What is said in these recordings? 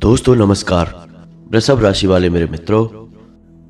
दोस्तों नमस्कार। वृषभ राशि वाले मेरे मित्रों,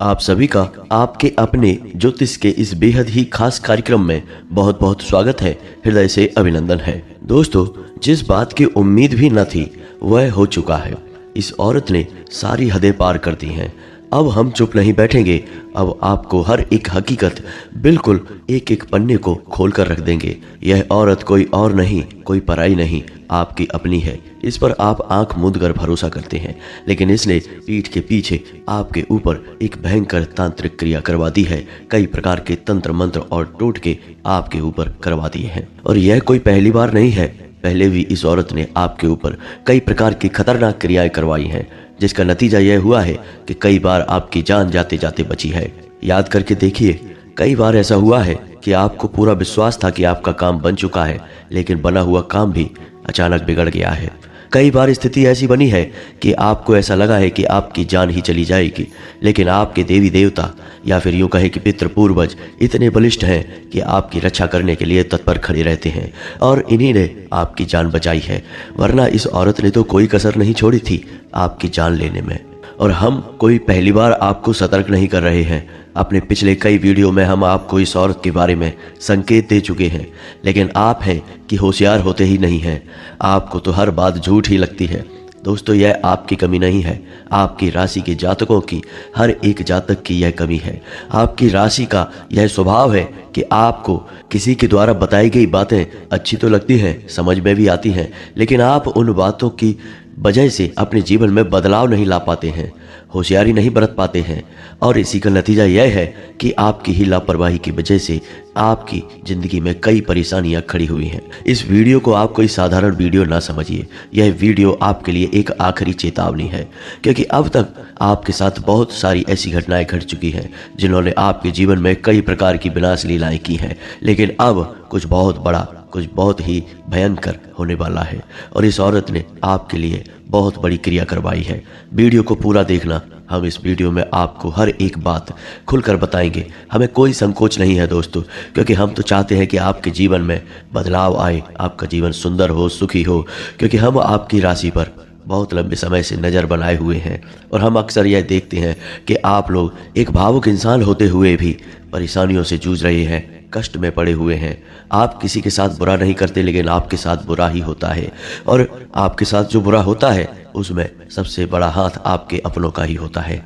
आप सभी का आपके अपने ज्योतिष के इस बेहद ही खास कार्यक्रम में बहुत बहुत स्वागत है, हृदय से अभिनंदन है। दोस्तों, जिस बात की उम्मीद भी न थी वह हो चुका है। इस औरत ने सारी हदें पार कर दी हैं। अब हम चुप नहीं बैठेंगे, अब आपको हर एक हकीकत बिल्कुल एक एक पन्ने को खोल कर रख देंगे। यह औरत कोई और नहीं, कोई पराई नहीं, आपकी अपनी है। इस पर आप आंख मूंद कर भरोसा करते हैं, लेकिन इसने पीठ के पीछे आपके ऊपर एक भयंकर तांत्रिक क्रिया करवा दी है। कई प्रकार के तंत्र मंत्र और टोटके आपके ऊपर करवा दिए हैं, और यह कोई पहली बार नहीं है। पहले भी इस औरत ने आपके ऊपर कई प्रकार की खतरनाक क्रियाएं करवाई हैं, जिसका नतीजा यह हुआ है कि कई बार आपकी जान जाते जाते बची है। याद करके देखिए, कई बार ऐसा हुआ है कि आपको पूरा विश्वास था कि आपका काम बन चुका है, लेकिन बना हुआ काम भी अचानक बिगड़ गया है। कई बार स्थिति ऐसी बनी है कि आपको ऐसा लगा है कि आपकी जान ही चली जाएगी, लेकिन आपके देवी देवता या फिर यूं कहे कि पितृ पूर्वज इतने बलिष्ठ हैं कि आपकी रक्षा करने के लिए तत्पर खड़े रहते हैं, और इन्हीं ने आपकी जान बचाई है। वरना इस औरत ने तो कोई कसर नहीं छोड़ी थी आपकी जान लेने में। और हम कोई पहली बार आपको सतर्क नहीं कर रहे हैं। अपने पिछले कई वीडियो में हम आपको इस औरत के बारे में संकेत दे चुके हैं, लेकिन आप हैं कि होशियार होते ही नहीं हैं। आपको तो हर बात झूठ ही लगती है। दोस्तों, यह आपकी कमी नहीं है, आपकी राशि के जातकों की, हर एक जातक की यह कमी है। आपकी राशि का यह स्वभाव है कि आपको किसी के द्वारा बताई गई बातें अच्छी तो लगती हैं, समझ में भी आती हैं, लेकिन आप उन बातों की वजह से अपने जीवन में बदलाव नहीं ला पाते हैं, होशियारी नहीं बरत पाते हैं, और इसी का नतीजा यह है कि आपकी ही लापरवाही की वजह से आपकी ज़िंदगी में कई परेशानियां खड़ी हुई हैं। इस वीडियो को आप कोई साधारण वीडियो ना समझिए। यह वीडियो आपके लिए एक आखिरी चेतावनी है, क्योंकि अब तक आपके साथ बहुत सारी ऐसी घटनाएं घट चुकी हैं जिन्होंने आपके जीवन में कई प्रकार की विनाश लीलाएं की हैं, लेकिन अब कुछ बहुत बड़ा, कुछ बहुत ही भयंकर होने वाला है, और इस औरत ने आपके लिए बहुत बड़ी क्रिया करवाई है। वीडियो को पूरा देखना। हम इस वीडियो में आपको हर एक बात खुलकर बताएंगे। हमें कोई संकोच नहीं है दोस्तों, क्योंकि हम तो चाहते हैं कि आपके जीवन में बदलाव आए, आपका जीवन सुंदर हो, सुखी हो, क्योंकि हम आपकी राशि पर बहुत लंबे समय से नज़र बनाए हुए हैं, और हम अक्सर यह देखते हैं कि आप लोग एक भावुक इंसान होते हुए भी परेशानियों से जूझ रहे हैं, कष्ट में पड़े हुए हैं। आप किसी के साथ बुरा नहीं करते, लेकिन आपके साथ बुरा ही होता है, और आपके साथ जो बुरा होता है उसमें सबसे बड़ा हाथ आपके अपनों का ही होता है।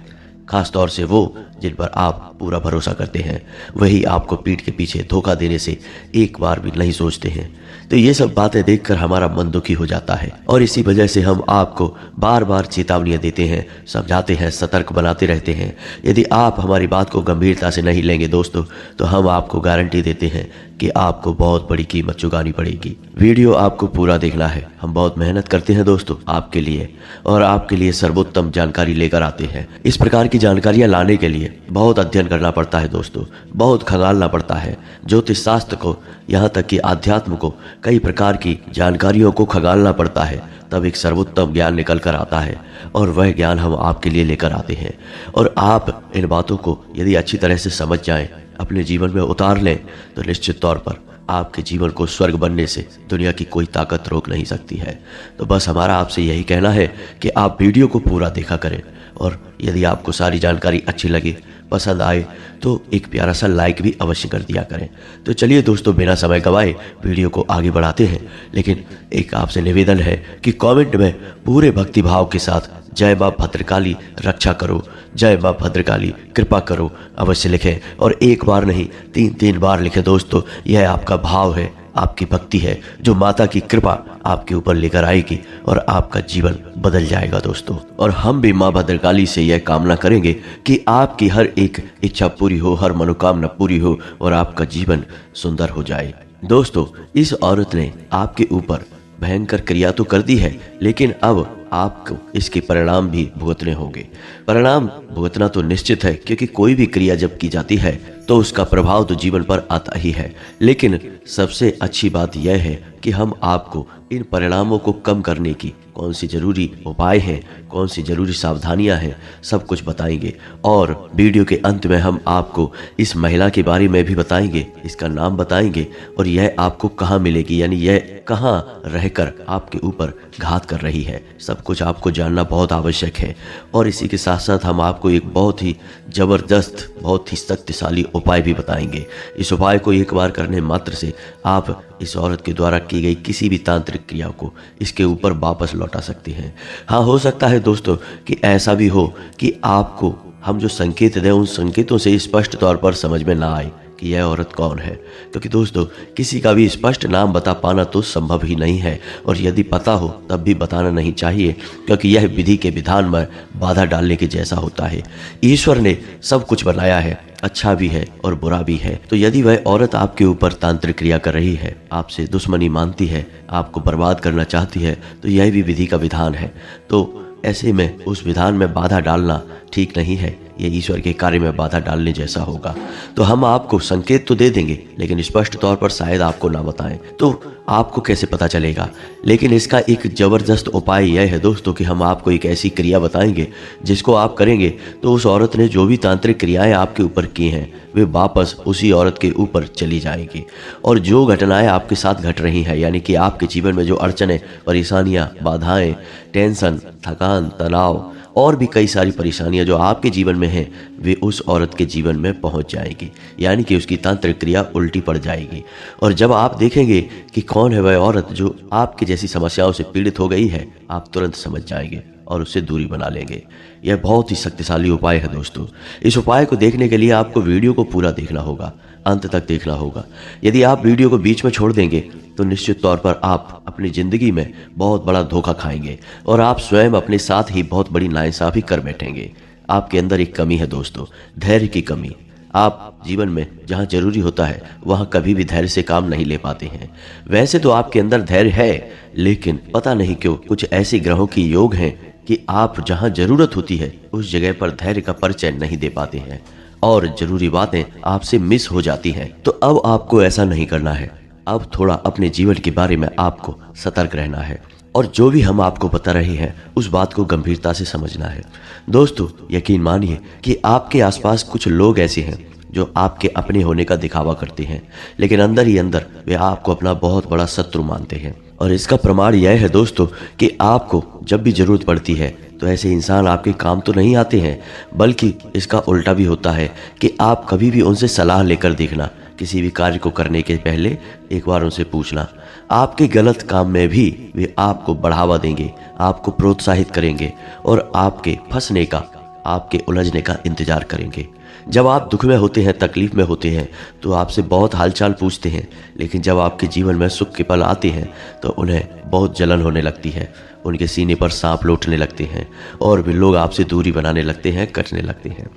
खास तौर से वो जिन पर आप पूरा भरोसा करते हैं, वही आपको पीठ के पीछे धोखा देने से एक बार भी नहीं सोचते हैं। तो ये सब बातें देखकर हमारा मन दुखी हो जाता है, और इसी वजह से हम आपको बार बार चेतावनियां देते हैं, समझाते हैं, सतर्क बनाते रहते हैं। यदि आप हमारी बात को गंभीरता से नहीं लेंगे दोस्तों, तो हम आपको गारंटी देते हैं कि आपको बहुत बड़ी कीमत चुकानी पड़ेगी। वीडियो आपको पूरा देखना है। हम बहुत मेहनत करते हैं दोस्तों आपके लिए, और आपके लिए सर्वोत्तम जानकारी लेकर आते हैं। इस प्रकार की जानकारियां लाने के लिए बहुत अध्ययन करना पड़ता है दोस्तों, बहुत खंगालना पड़ता है। ज्योतिष शास्त्र को, यहाँ तक कि आध्यात्म को, कई प्रकार की जानकारियों को खंगालना पड़ता है, तब एक सर्वोत्तम ज्ञान निकल कर आता है, और वह ज्ञान हम आपके लिए लेकर आते हैं। और आप इन बातों को यदि अच्छी तरह से समझ जाएं, अपने जीवन में उतार लें, तो निश्चित तौर पर आपके जीवन को स्वर्ग बनने से दुनिया की कोई ताकत रोक नहीं सकती है। तो बस हमारा आपसे यही कहना है कि आप वीडियो को पूरा देखा करें, और यदि आपको सारी जानकारी अच्छी लगे, पसंद आए, तो एक प्यारा सा लाइक भी अवश्य कर दिया करें। तो चलिए दोस्तों, बिना समय गवाए वीडियो को आगे बढ़ाते हैं, लेकिन एक आपसे निवेदन है कि कमेंट में पूरे भक्तिभाव के साथ जय माँ भद्रकाली रक्षा करो, जय माँ भद्रकाली कृपा करो अवश्य लिखें, और एक बार नहीं, 3 बार लिखें दोस्तों। यह आपका भाव है, आपकी भक्ति है, जो माता की कृपा आपके ऊपर लेकर आएगी, और आपका जीवन बदल जाएगा दोस्तों। और हम भी माँ भद्रकाली से यह कामना करेंगे कि आपकी हर एक इच्छा पूरी हो, हर मनोकामना पूरी हो, और आपका जीवन सुंदर हो जाए। दोस्तों, इस औरत ने आपके ऊपर भयंकर क्रिया तो कर दी है, लेकिन अब आपको इसके परिणाम भी भुगतने होंगे। परिणाम भुगतना तो निश्चित है, क्योंकि कोई भी क्रिया जब की जाती है तो उसका प्रभाव तो जीवन पर आता ही है। लेकिन सबसे अच्छी बात यह है कि हम आपको इन परिणामों को कम करने की कौन सी जरूरी उपाय हैं, कौन सी जरूरी सावधानियां हैं, सब कुछ बताएंगे। और वीडियो के अंत में हम आपको इस महिला के बारे में भी बताएंगे, इसका नाम बताएंगे और यह आपको कहाँ मिलेगी, यानी यह कहाँ रहकर आपके ऊपर घात कर रही है। सब कुछ आपको जानना बहुत आवश्यक है। और इसी के साथ साथ हम आपको एक बहुत ही ज़बरदस्त, बहुत ही शक्तिशाली उपाय भी बताएंगे। इस उपाय को एक बार करने मात्र से आप इस औरत के द्वारा की गई किसी भी तांत्रिक क्रिया को इसके ऊपर वापस लौटा सकते हैं। हाँ, हो सकता है दोस्तों कि ऐसा भी हो कि आपको हम जो संकेत दें उन संकेतों से स्पष्ट तौर पर समझ में ना आए कि यह औरत कौन है, क्योंकि दोस्तों किसी का भी स्पष्ट नाम बता पाना तो संभव ही नहीं है, और यदि पता हो तब भी बताना नहीं चाहिए, क्योंकि यह विधि के विधान में बाधा डालने के जैसा होता है। ईश्वर ने सब कुछ बनाया है, अच्छा भी है और बुरा भी है। तो यदि वह औरत आपके ऊपर तांत्रिक क्रिया कर रही है, आपसे दुश्मनी मानती है, आपको बर्बाद करना चाहती है, तो यह भी विधि का विधान है। तो ऐसे में उस विधान में बाधा डालना ठीक नहीं है, ये ईश्वर के कार्य में बाधा डालने जैसा होगा। तो हम आपको संकेत तो दे देंगे, लेकिन स्पष्ट तौर पर शायद आपको ना बताएं, तो आपको कैसे पता चलेगा। लेकिन इसका एक ज़बरदस्त उपाय यह है दोस्तों कि हम आपको एक ऐसी क्रिया बताएंगे जिसको आप करेंगे तो उस औरत ने जो भी तांत्रिक क्रियाएं आपके ऊपर की हैं वे वापस उसी औरत के ऊपर चली जाएंगी। और जो घटनाएं आपके साथ घट रही हैं, यानी कि आपके जीवन में जो अड़चनें, परेशानियां, बाधाएं, टेंशन, थकान, तनाव और भी कई सारी परेशानियां जो आपके जीवन में हैं, वे उस औरत के जीवन में पहुंच जाएगी, यानी कि उसकी तांत्रिक क्रिया उल्टी पड़ जाएगी। और जब आप देखेंगे कि कौन है वह औरत जो आपकी जैसी समस्याओं से पीड़ित हो गई है, आप तुरंत समझ जाएंगे और उससे दूरी बना लेंगे। यह बहुत ही शक्तिशाली उपाय है दोस्तों। इस उपाय को देखने के लिए आपको वीडियो को पूरा देखना होगा, अंत तक देखना होगा। यदि आप वीडियो को बीच में छोड़ देंगे तो निश्चित तौर पर आप अपनी ज़िंदगी में बहुत बड़ा धोखा खाएंगे और आप स्वयं अपने साथ ही बहुत बड़ी नाइंसाफ़ी कर बैठेंगे। आपके अंदर एक कमी है दोस्तों, धैर्य की कमी। आप जीवन में जहाँ जरूरी होता है वहाँ कभी भी धैर्य से काम नहीं ले पाते हैं। वैसे तो आपके अंदर धैर्य है, लेकिन पता नहीं क्यों कुछ ऐसे ग्रहों की योग हैं कि आप जहाँ जरूरत होती है उस जगह पर धैर्य का परिचय नहीं दे पाते हैं और जरूरी बातें आपसे मिस हो जाती हैं। तो अब आपको ऐसा नहीं करना है। अब थोड़ा अपने जीवन के बारे में आपको सतर्क रहना है और जो भी हम आपको बता रहे हैं उस बात को गंभीरता से समझना है। दोस्तों यकीन मानिए कि आपके आसपास कुछ लोग ऐसे हैं जो आपके अपने होने का दिखावा करते हैं, लेकिन अंदर ही अंदर वे आपको अपना बहुत बड़ा शत्रु मानते हैं। और इसका प्रमाण यह है दोस्तों कि आपको जब भी जरूरत पड़ती है तो ऐसे इंसान आपके काम तो नहीं आते हैं, बल्कि इसका उल्टा भी होता है कि आप कभी भी उनसे सलाह लेकर देखना। किसी भी कार्य को करने के पहले एक बार उनसे पूछना। आपके गलत काम में भी वे आपको बढ़ावा देंगे, आपको प्रोत्साहित करेंगे और आपके फंसने का, आपके उलझने का इंतजार करेंगे। जब आप दुख में होते हैं, तकलीफ में होते हैं तो आपसे बहुत हालचाल पूछते हैं, लेकिन जब आपके जीवन में सुख के पल आते हैं तो उन्हें बहुत जलन होने लगती है, उनके सीने पर सांप लौटने लगते हैं और वे लोग आपसे दूरी बनाने लगते हैं, कटने लगते हैं।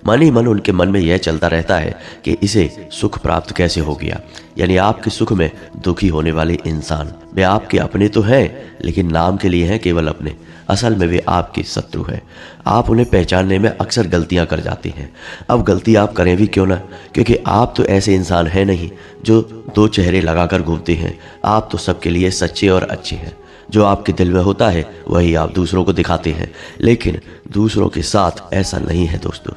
मन ही मन उनके मन में यह चलता रहता है कि इसे सुख प्राप्त कैसे हो गया। यानी आपके सुख में दुखी होने वाले इंसान वे आपके अपने तो हैं, लेकिन नाम के लिए हैं केवल अपने, असल में वे आपके शत्रु हैं। आप उन्हें पहचानने में अक्सर गलतियां कर जाते हैं। अब गलती आप करें भी क्यों ना, क्योंकि आप तो ऐसे इंसान हैं नहीं जो दो चेहरे लगाकर घूमते हैं। आप तो सबके लिए सच्चे और अच्छे हैं। जो आपके दिल में होता है वही आप दूसरों को दिखाते हैं, लेकिन दूसरों के साथ ऐसा नहीं है दोस्तों।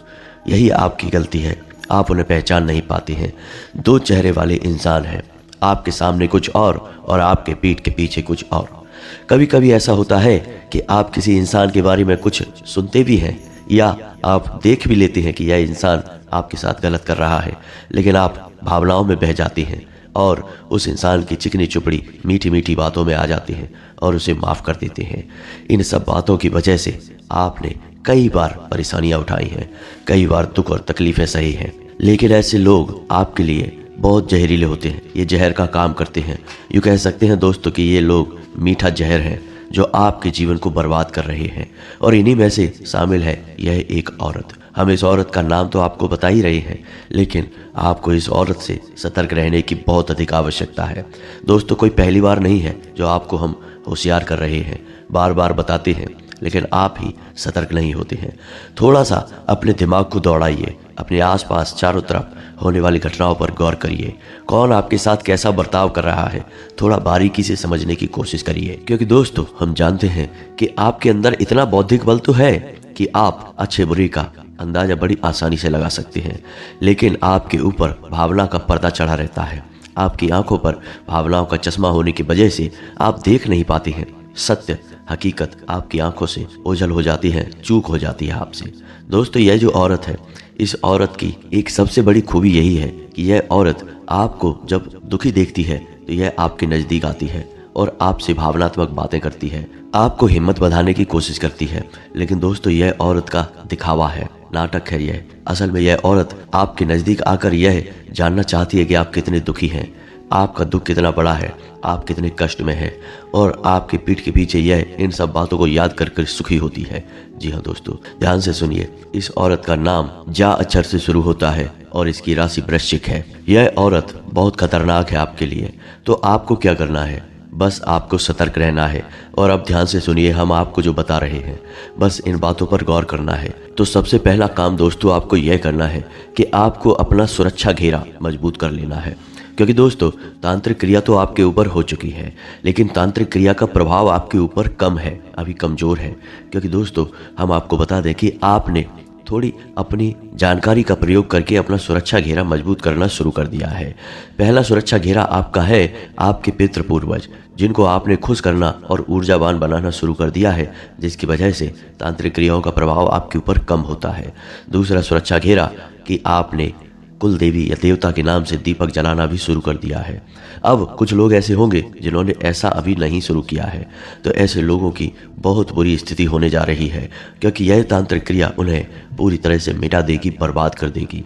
यही आपकी गलती है, आप उन्हें पहचान नहीं पाते हैं। दो चेहरे वाले इंसान हैं, आपके सामने कुछ और आपके पीठ के पीछे कुछ और। कभी कभी ऐसा होता है कि आप किसी इंसान के बारे में कुछ सुनते भी हैं या आप देख भी लेते हैं कि यह इंसान आपके साथ गलत कर रहा है, लेकिन आप भावनाओं में बह जाते हैं और उस इंसान की चिकनी चुपड़ी मीठी मीठी बातों में आ जाते हैं और उसे माफ़ कर देते हैं। इन सब बातों की वजह से आपने कई बार परेशानियां उठाई हैं, कई बार दुख और तकलीफ़ें सही हैं, लेकिन ऐसे लोग आपके लिए बहुत जहरीले होते हैं। ये जहर का काम करते हैं। यूँ कह सकते हैं दोस्तों कि ये लोग मीठा जहर हैं जो आपके जीवन को बर्बाद कर रहे हैं, और इन्हीं में से शामिल है यह एक औरत। हम इस औरत का नाम तो आपको बता ही रहे हैं, लेकिन आपको इस औरत से सतर्क रहने की बहुत अधिक आवश्यकता है। दोस्तों कोई पहली बार नहीं है जो आपको हम होशियार कर रहे हैं, बार बार बताते हैं, लेकिन आप ही सतर्क नहीं होते हैं। थोड़ा सा अपने दिमाग को दौड़ाइए, अपने आसपास चारों तरफ होने वाली घटनाओं पर गौर करिए। कौन आपके साथ कैसा बर्ताव कर रहा है, थोड़ा बारीकी से समझने की कोशिश करिए। क्योंकि दोस्तों, हम जानते हैं कि आपके अंदर इतना बौद्धिक बल तो है कि आप अच्छे बुरे का अंदाजा बड़ी आसानी से लगा सकते हैं, लेकिन आपके ऊपर भावना का पर्दा चढ़ा रहता है। आपकी आंखों पर भावनाओं का चश्मा होने की वजह से आप देख नहीं पाते हैं। सत्य हकीकत आपकी आंखों से ओझल हो जाती है, चूक हो जाती है आपसे। दोस्तों, यह जो औरत है, इस औरत की एक सबसे बड़ी खूबी यही है कि यह औरत आपको जब दुखी देखती है तो यह आपके नज़दीक आती है और आपसे भावनात्मक बातें करती है, आपको हिम्मत बढ़ाने की कोशिश करती है। लेकिन दोस्तों, यह औरत का दिखावा है, नाटक है यह। असल में यह औरत आपके नज़दीक आकर यह जानना चाहती है कि आप कितने दुखी हैं, आपका दुख कितना बड़ा है, आप कितने कष्ट में हैं, और आपके पीठ के पीछे यह इन सब बातों को याद कर सुखी होती है। जी हाँ दोस्तों, ध्यान से सुनिए। इस औरत का नाम जा अक्षर से शुरू होता है और इसकी राशि वृश्चिक है। यह औरत बहुत खतरनाक है आपके लिए। तो आपको क्या करना है? बस आपको सतर्क रहना है। और अब ध्यान से सुनिए, हम आपको जो बता रहे हैं, बस इन बातों पर गौर करना है। तो सबसे पहला काम दोस्तों आपको यह करना है कि आपको अपना सुरक्षा घेरा मजबूत कर लेना है। क्योंकि दोस्तों, तांत्रिक क्रिया तो आपके ऊपर हो चुकी है, लेकिन तांत्रिक क्रिया का प्रभाव आपके ऊपर कम है, अभी कमज़ोर है। क्योंकि दोस्तों, हम आपको बता दें कि आपने थोड़ी अपनी जानकारी का प्रयोग करके अपना सुरक्षा घेरा मजबूत करना शुरू कर दिया है। पहला सुरक्षा घेरा आपका है आपके पितृ पूर्वज, जिनको आपने खुश करना और ऊर्जावान बनाना शुरू कर दिया है, जिसकी वजह से तांत्रिक क्रियाओं का प्रभाव आपके ऊपर कम होता है। दूसरा सुरक्षा घेरा कि आपने कुल देवी या देवता के नाम से दीपक जलाना भी शुरू कर दिया है। अब कुछ लोग ऐसे होंगे जिन्होंने ऐसा अभी नहीं शुरू किया है, तो ऐसे लोगों की बहुत बुरी स्थिति होने जा रही है, क्योंकि यह तांत्रिक क्रिया उन्हें पूरी तरह से मिटा देगी, बर्बाद कर देगी।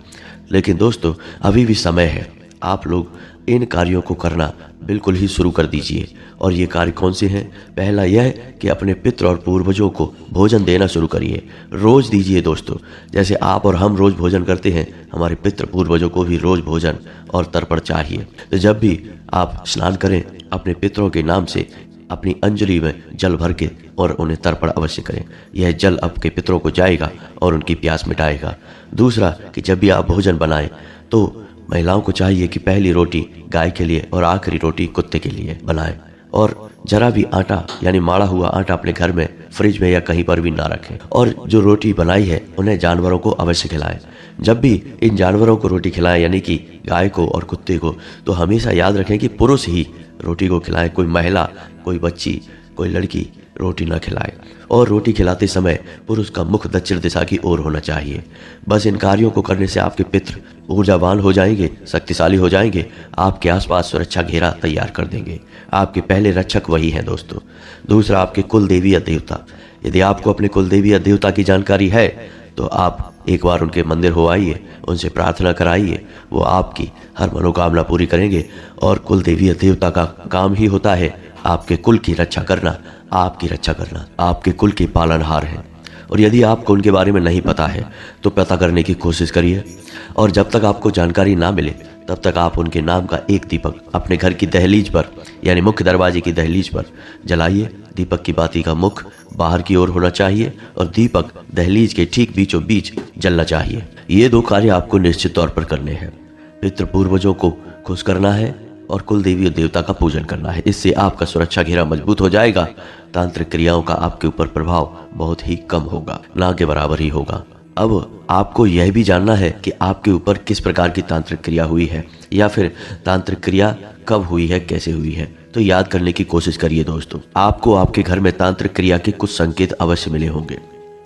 लेकिन दोस्तों, अभी भी समय है, आप लोग इन कार्यों को करना बिल्कुल ही शुरू कर दीजिए। और ये कार्य कौन से हैं? पहला यह कि अपने पितृ और पूर्वजों को भोजन देना शुरू करिए, रोज़ दीजिए दोस्तों। जैसे आप और हम रोज़ भोजन करते हैं, हमारे पितृ पूर्वजों को भी रोज़ भोजन और तर्पण चाहिए। तो जब भी आप स्नान करें, अपने पितरों के नाम से अपनी अंजलि में जल भर के और उन्हें तर्पण अवश्य करें। यह जल आपके पितरों को जाएगा और उनकी प्यास मिटाएगा। दूसरा कि जब भी आप भोजन बनाएं तो महिलाओं को चाहिए कि पहली रोटी गाय के लिए और आखिरी रोटी कुत्ते के लिए बनाएं, और जरा भी आटा यानी माड़ा हुआ आटा अपने घर में फ्रिज में या कहीं पर भी ना रखें। और जो रोटी बनाई है उन्हें जानवरों को अवश्य खिलाएं। जब भी इन जानवरों को रोटी खिलाएं, यानी कि गाय को और कुत्ते को, तो हमेशा याद रखें कि पुरुष ही रोटी को खिलाएं। कोई महिला, कोई बच्ची, कोई लड़की रोटी ना खिलाए। और रोटी खिलाते समय पुरुष का मुख दक्षिण दिशा की ओर होना चाहिए। बस इन कार्यों को करने से आपके पितृ ऊर्जावान हो जाएंगे, शक्तिशाली हो जाएंगे, आपके आसपास सुरक्षा घेरा तैयार कर देंगे। आपके पहले रक्षक वही हैं दोस्तों। दूसरा, आपके कुल देवी या देवता। यदि आपको अपने कुल देवी या देवता की जानकारी है तो आप एक बार उनके मंदिर हो आइए, उनसे प्रार्थना कराइए, वो आपकी हर मनोकामना पूरी करेंगे। और कुल देवी या देवता का काम ही होता है आपके कुल की रक्षा करना, आपकी रक्षा करना, आपके कुल के पालनहार हैं। और यदि आपको उनके बारे में नहीं पता है तो पता करने की कोशिश करिए। और जब तक आपको जानकारी ना मिले तब तक आप उनके नाम का एक दीपक अपने घर की दहलीज पर, यानी मुख्य दरवाजे की दहलीज पर जलाइए। दीपक की बाती का मुख बाहर की ओर होना चाहिए और दीपक दहलीज के ठीक बीचों बीच जलना चाहिए। ये दो कार्य आपको निश्चित तौर पर करने हैं। पितृ पूर्वजों को खुश करना है और कुल देवी और देवता का पूजन करना है। इससे आपका सुरक्षा घेरा मजबूत हो जाएगा। तांत्रिक क्रियाओं का आपके ऊपर प्रभाव बहुत ही कम होगा, ना के बराबर ही होगा। अब आपको यह भी जानना है कि आपके ऊपर किस प्रकार की तांत्रिक क्रिया हुई है, या फिर तांत्रिक क्रिया कब हुई है, कैसे हुई है। तो याद करने की कोशिश करिए दोस्तों। आपको आपके घर में तांत्रिक क्रिया के कुछ संकेत अवश्य मिले होंगे।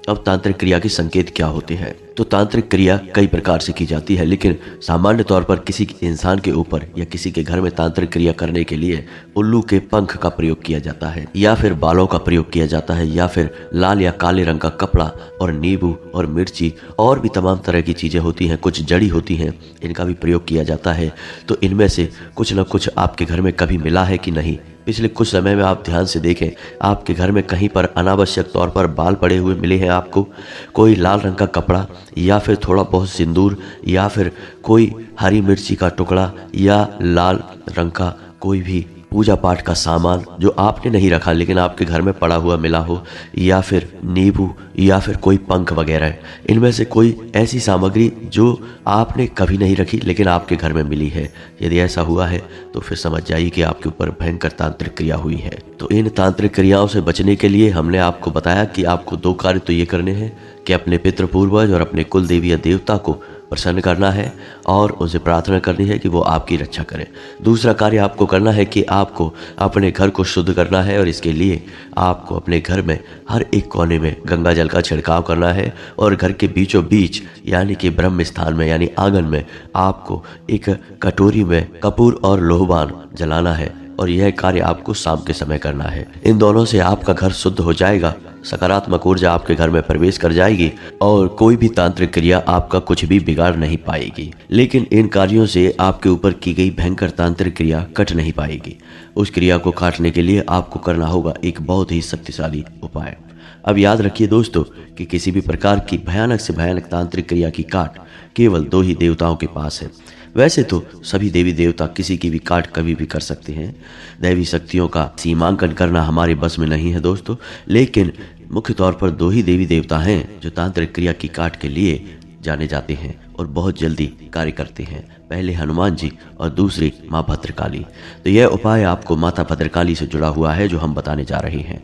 अब तांत्रिक क्रिया के संकेत क्या होते हैं? तो तांत्रिक क्रिया कई प्रकार से की जाती है, लेकिन सामान्य तौर पर किसी इंसान के ऊपर या किसी के घर में तांत्रिक क्रिया करने के लिए उल्लू के पंख का प्रयोग किया जाता है, या फिर बालों का प्रयोग किया जाता है, या फिर लाल या काले रंग का कपड़ा और नींबू और मिर्ची और भी तमाम तरह की चीजें होती हैं, कुछ जड़ी होती हैं, इनका भी प्रयोग किया जाता है। तो इनमें से कुछ न कुछ आपके घर में कभी मिला है कि नहीं? पिछले कुछ समय में आप ध्यान से देखें, आपके घर में कहीं पर अनावश्यक तौर पर बाल पड़े हुए मिले हैं आपको? कोई लाल रंग का कपड़ा, या फिर थोड़ा बहुत सिंदूर, या फिर कोई हरी मिर्ची का टुकड़ा, या लाल रंग का कोई भी पूजा पाठ का सामान जो आपने नहीं रखा लेकिन आपके घर में पड़ा हुआ मिला हो, या फिर नींबू या फिर कोई पंख वगैरह, इनमें से कोई ऐसी सामग्री जो आपने कभी नहीं रखी लेकिन आपके घर में मिली है। यदि ऐसा हुआ है तो फिर समझ जाइए कि आपके ऊपर भयंकर तांत्रिक क्रिया हुई है। तो इन तांत्रिक क्रियाओं से बचने के लिए हमने आपको बताया कि आपको 2 कार्य तो ये करने हैं कि अपने पितृ पूर्वज और अपने कुल देवी या देवता को प्रसन्न करना है और उनसे प्रार्थना करनी है कि वो आपकी रक्षा करें। दूसरा कार्य आपको करना है कि आपको अपने घर को शुद्ध करना है और इसके लिए आपको अपने घर में हर एक कोने में गंगा जल का छिड़काव करना है और घर के बीचों बीच यानी कि ब्रह्म स्थान में यानी आंगन में आपको एक कटोरी में कपूर और लोहबान जलाना है और यह कार्य आपको शाम के समय करना है। इन दोनों से आपका घर शुद्ध हो जाएगा, सकारात्मक ऊर्जा आपके घर में प्रवेश कर जाएगी और कोई भी तांत्रिक क्रिया आपका कुछ भी बिगाड़ नहीं पाएगी। लेकिन इन कार्यों से आपके ऊपर की गई भयंकर तांत्रिक क्रिया कट नहीं पाएगी। उस क्रिया को काटने के लिए आपको करना होगा एक बहुत ही शक्तिशाली उपाय। अब याद रखिए दोस्तों कि किसी भी प्रकार की भयानक से भयानक तांत्रिक क्रिया की काट केवल 2 ही देवताओं के पास है। वैसे तो सभी देवी देवता किसी की भी काट कभी भी कर सकते हैं, दैवी शक्तियों का सीमांकन करना हमारे बस में नहीं है दोस्तों, लेकिन मुख्य तौर पर 2 ही देवी देवता हैं जो तांत्रिक क्रिया की काट के लिए जाने जाते हैं और बहुत जल्दी कार्य करते हैं। पहले हनुमान जी और दूसरी माँ भद्रकाली। तो यह उपाय आपको माता भद्रकाली से जुड़ा हुआ है जो हम बताने जा रहे हैं।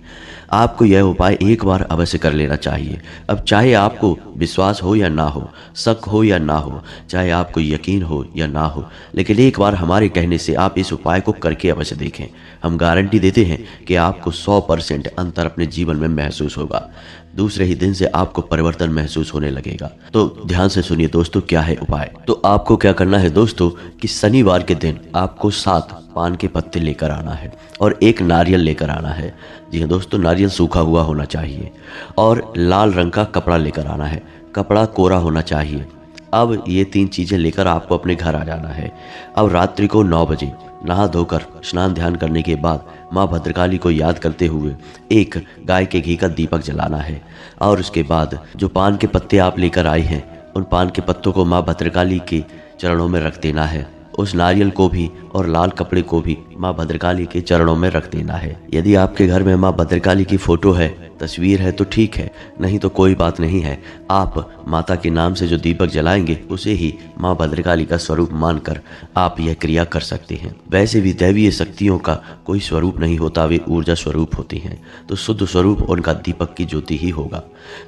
आपको यह उपाय एक बार अवश्य कर लेना चाहिए। अब चाहे आपको विश्वास हो या ना हो, शक हो या ना हो, चाहे आपको यकीन हो या ना हो, लेकिन एक बार हमारे कहने से आप इस उपाय को करके अवश्य देखें। हम गारंटी देते हैं कि आपको 100% अंतर अपने जीवन में महसूस होगा। दूसरे ही दिन से आपको परिवर्तन महसूस होने लगेगा। तो ध्यान से सुनिए दोस्तों, क्या है उपाय। तो आपको क्या करना है दोस्तों कि शनिवार के दिन आपको 7 पान के पत्ते लेकर आना है और 1 नारियल लेकर आना है। जी हाँ दोस्तों, नारियल सूखा हुआ होना चाहिए और लाल रंग का कपड़ा लेकर आना है। कपड़ा कोरा होना चाहिए। अब ये 3 चीज़ें लेकर आपको अपने घर आ जाना है। अब रात्रि को 9 बजे नहा धोकर स्नान ध्यान करने के बाद माँ भद्रकाली को याद करते हुए एक गाय के घी का दीपक जलाना है और उसके बाद जो पान के पत्ते आप लेकर आए हैं उन पान के पत्तों को माँ भद्रकाली के चरणों में रख देना है। उस नारियल को भी और लाल कपड़े को भी माँ भद्रकाली के चरणों में रख देना है। यदि आपके घर में माँ भद्रकाली की फोटो है, तस्वीर है तो ठीक है, नहीं तो कोई बात नहीं है। आप माता के नाम से जो दीपक जलाएंगे उसे ही माँ भद्रकाली का स्वरूप मानकर आप यह क्रिया कर सकते हैं। वैसे भी दैवीय शक्तियों का कोई स्वरूप नहीं होता, वे ऊर्जा स्वरूप होती हैं, तो शुद्ध स्वरूप उनका दीपक की ज्योति ही होगा।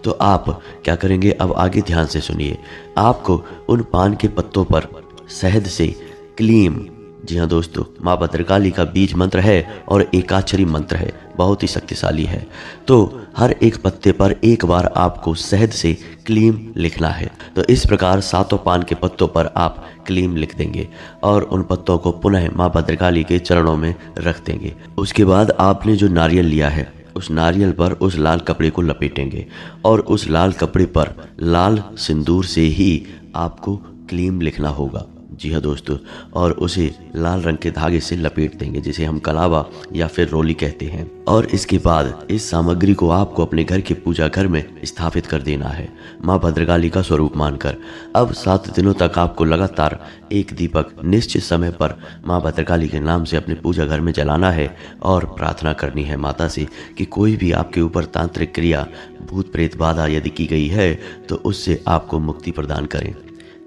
तो आप क्या करेंगे, अब आगे ध्यान से सुनिए। आपको उन पान के पत्तों पर शहद से क्लीम, जी हाँ दोस्तों, माँ भद्रकाली का बीज मंत्र है और एकाक्षरी मंत्र है, बहुत ही शक्तिशाली है। तो हर एक पत्ते पर एक बार आपको शहद से क्लीम लिखना है। तो इस प्रकार 7 पान के पत्तों पर आप क्लीम लिख देंगे और उन पत्तों को पुनः माँ भद्रकाली के चरणों में रख देंगे। उसके बाद आपने जो नारियल लिया है उस नारियल पर उस लाल कपड़े को लपेटेंगे और उस लाल कपड़े पर लाल सिंदूर से ही आपको क्लीम लिखना होगा। जी हाँ दोस्तों, और उसे लाल रंग के धागे से लपेट देंगे जिसे हम कलावा या फिर रोली कहते हैं। और इसके बाद इस सामग्री को आपको अपने घर के पूजा घर में स्थापित कर देना है माँ भद्रकाली का स्वरूप मानकर। अब 7 दिनों तक आपको लगातार एक दीपक निश्चित समय पर माँ भद्रकाली के नाम से अपने पूजा घर में जलाना है और प्रार्थना करनी है माता से कि कोई भी आपके ऊपर तांत्रिक क्रिया, भूत प्रेत बाधा यदि की गई है तो उससे आपको मुक्ति प्रदान करें।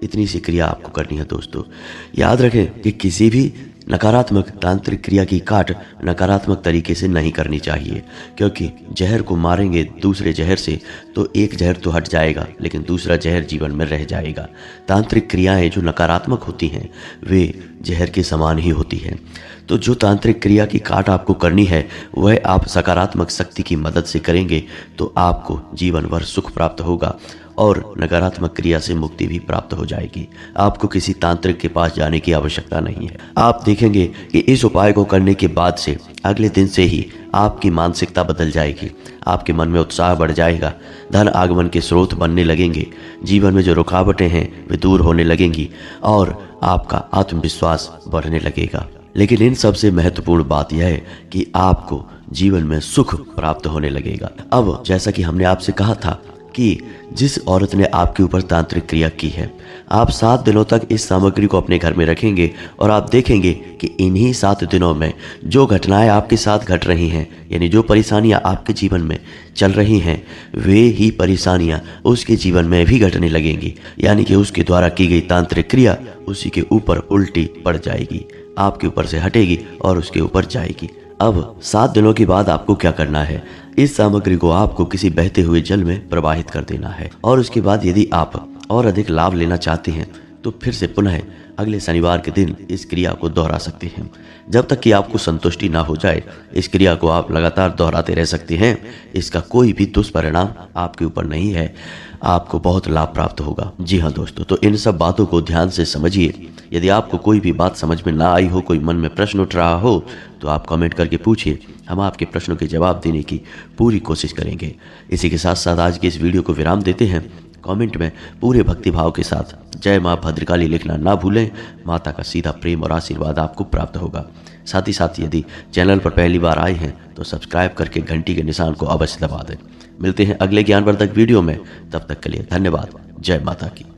इतनी सी क्रिया आपको करनी है दोस्तों। याद रखें कि किसी भी नकारात्मक तांत्रिक क्रिया की काट नकारात्मक तरीके से नहीं करनी चाहिए, क्योंकि जहर को मारेंगे दूसरे जहर से तो एक जहर तो हट जाएगा लेकिन दूसरा जहर जीवन में रह जाएगा। तांत्रिक क्रियाएं जो नकारात्मक होती हैं वे जहर के समान ही होती हैं। तो जो तांत्रिक क्रिया की काट आपको करनी है वह आप सकारात्मक शक्ति की मदद से करेंगे तो आपको जीवन भर सुख प्राप्त होगा और नकारात्मक क्रिया से मुक्ति भी प्राप्त हो जाएगी। आपको किसी तांत्रिक के पास जाने की आवश्यकता नहीं है। आप देखेंगे कि इस उपाय को करने के बाद से अगले दिन से ही आपकी मानसिकता बदल जाएगी, आपके मन में उत्साह बढ़ जाएगा, धन आगमन के स्रोत बनने लगेंगे, जीवन में जो रुकावटें हैं वे दूर होने लगेंगी और आपका आत्मविश्वास बढ़ने लगेगा। लेकिन इन सबसे महत्वपूर्ण बात यह है कि आपको जीवन में सुख प्राप्त होने लगेगा। अब जैसा कि हमने आपसे कहा था, कि जिस औरत ने आपके ऊपर तांत्रिक क्रिया की है, आप 7 दिनों तक इस सामग्री को अपने घर में रखेंगे और आप देखेंगे कि इन्हीं 7 दिनों में जो घटनाएं आपके साथ घट रही हैं, यानी जो परेशानियां आपके जीवन में चल रही हैं, वे ही परेशानियां उसके जीवन में भी घटने लगेंगी। यानी कि उसके द्वारा की गई तांत्रिक क्रिया उसी के ऊपर उल्टी पड़ जाएगी, आपके ऊपर से हटेगी और उसके ऊपर जाएगी। अब 7 दिनों के बाद आपको क्या करना है, इस सामग्री को आपको किसी बहते हुए जल में प्रवाहित कर देना है और उसके बाद यदि आप और अधिक लाभ लेना चाहते हैं तो फिर से पुनः अगले शनिवार के दिन इस क्रिया को दोहरा सकते हैं। जब तक कि आपको संतुष्टि ना हो जाए, इस क्रिया को आप लगातार दोहराते रह सकते हैं। इसका कोई भी दुष्परिणाम आपके ऊपर नहीं है, आपको बहुत लाभ प्राप्त होगा। जी हाँ दोस्तों, तो इन सब बातों को ध्यान से समझिए। यदि आपको कोई भी बात समझ में ना आई हो, कोई मन में प्रश्न उठ रहा हो, तो आप कमेंट करके पूछिए, हम आपके प्रश्नों के जवाब देने की पूरी कोशिश करेंगे। इसी के साथ साथ आज की इस वीडियो को विराम देते हैं। कमेंट में पूरे भक्तिभाव के साथ जय माँ भद्रकाली लिखना ना भूलें। माता का सीधा प्रेम और आशीर्वाद आपको प्राप्त होगा। साथ ही साथ यदि चैनल पर पहली बार आए हैं तो सब्सक्राइब करके घंटी के निशान को अवश्य दबा दें। मिलते हैं अगले ज्ञानवर्धक वीडियो में, तब तक के लिए धन्यवाद। जय माता की।